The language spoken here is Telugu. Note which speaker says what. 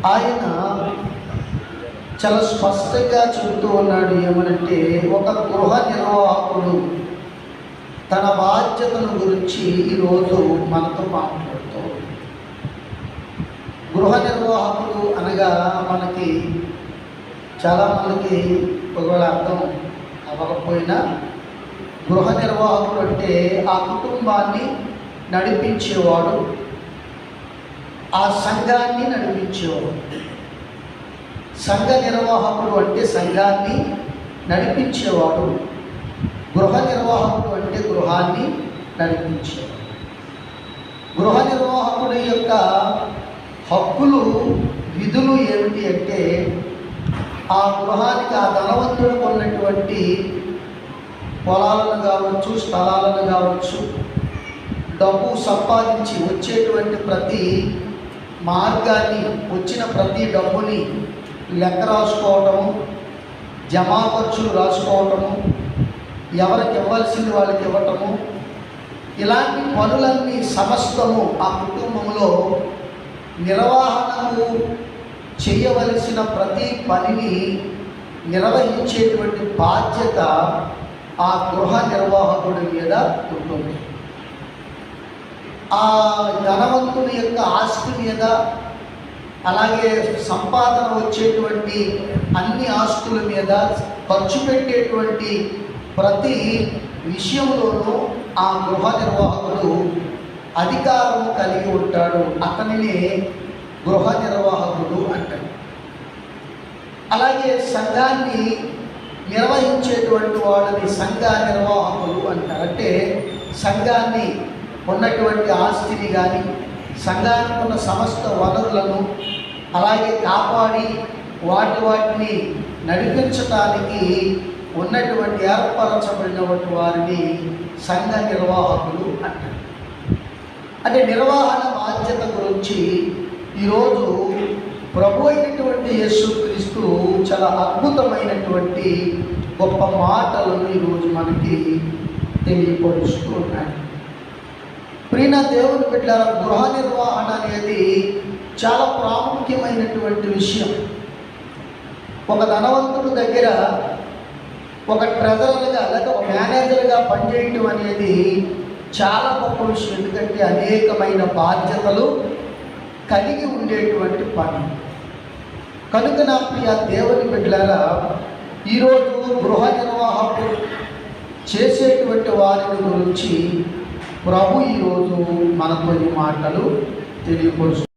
Speaker 1: ఆయన చాలా స్పష్టంగా చెబుతూ ఉన్నాడు. ఏమనంటే, ఒక గృహ నిర్వాహకుడు తన బాధ్యతల గురించి ఈరోజు మనతో మాట్లాడుతూ, గృహ నిర్వాహకుడు అనగా మనకి చాలామందికి ఒకవేళ అర్థం అవ్వకపోయినా, గృహ నిర్వాహకుడు అంటే ఆ కుటుంబాన్ని నడిపించేవాడు, ఆ సంఘాన్ని నడిపించేవాడు. సంఘ నిర్వాహకుడు అంటే సంఘాన్ని నడిపించేవాడు, గృహ నిర్వాహకుడు అంటే గృహాన్ని నడిపించేవాడు. గృహ నిర్వాహకుడి యొక్క హక్కులు, విధులు ఏమిటి అంటే, ఆ గృహానికి, ఆ ధనవంతుడికి ఉన్నటువంటి పొలాలను కావచ్చు, స్థలాలను కావచ్చు, డబ్బు సంపాదించి వచ్చేటువంటి ప్రతి మార్గాన్ని, వచ్చిన ప్రతి డబ్బుని లెక్క రాసుకోవటము, జమా ఖర్చులు రాసుకోవటము, ఎవరికి ఇవ్వాల్సింది వాళ్ళకి ఇవ్వటము, ఇలాంటి పనులన్నీ సమస్తము ఆ కుటుంబంలో నిర్వహణకు చేయవలసిన ప్రతి పనిని నిర్వహించేటువంటి బాధ్యత ఆ గృహ నిర్వాహకుడి మీద ఉంటుంది. ఆ ధనవంతుని యొక్క ఆస్తి మీద, అలాగే సంపాదన వచ్చేటువంటి అన్ని ఆస్తుల మీద, ఖర్చు పెట్టేటువంటి ప్రతి విషయంలోనూ ఆ గృహ నిర్వాహకుడు అధికారం కలిగి ఉంటాడు. అతనినే గృహ నిర్వాహకుడు అంటాడు. అలాగే సంఘాన్ని నిర్వహించేటువంటి వాళ్ళని సంఘ నిర్వాహకులు అంటారు. అంటే సంఘాన్ని ఉన్నటువంటి ఆస్తిని కానీ, సంఘానికి ఉన్న సమస్త వనరులను అలాగే కాపాడి వాటిని నడిపించడానికి ఉన్నటువంటి ఏర్పరచబడినటువంటి వారిని సంఘ నిర్వాహకులు అంటారు. అంటే నిర్వహణ బాధ్యత గురించి ఈరోజు ప్రభు అయినటువంటి యేసుక్రీస్తు చాలా అద్భుతమైనటువంటి గొప్ప మాటలను ఈరోజు మనకి తెలియపరుస్తూ ఉన్నాడు. ప్రియ దేవుని బిడ్డలారా, గృహ నిర్వహణ అనేది చాలా ప్రాముఖ్యమైనటువంటి విషయం. ఒక ధనవంతుడి దగ్గర ఒక ట్రెజరర్గా లేదా ఒక మేనేజర్గా పనిచేయటం అనేది చాలా గొప్ప విషయం. ఎందుకంటే అనేకమైన బాధ్యతలు కలిగి ఉండేటువంటి పని. కనుక నా ప్రియ దేవుని బిడ్డలారా, ఈరోజు గృహ నిర్వాహకుడు చేసేటువంటి వారిని గురించి ప్రభు ఈరోజు మనతో ఈ మాటలు తెలియపరుస్తుంది.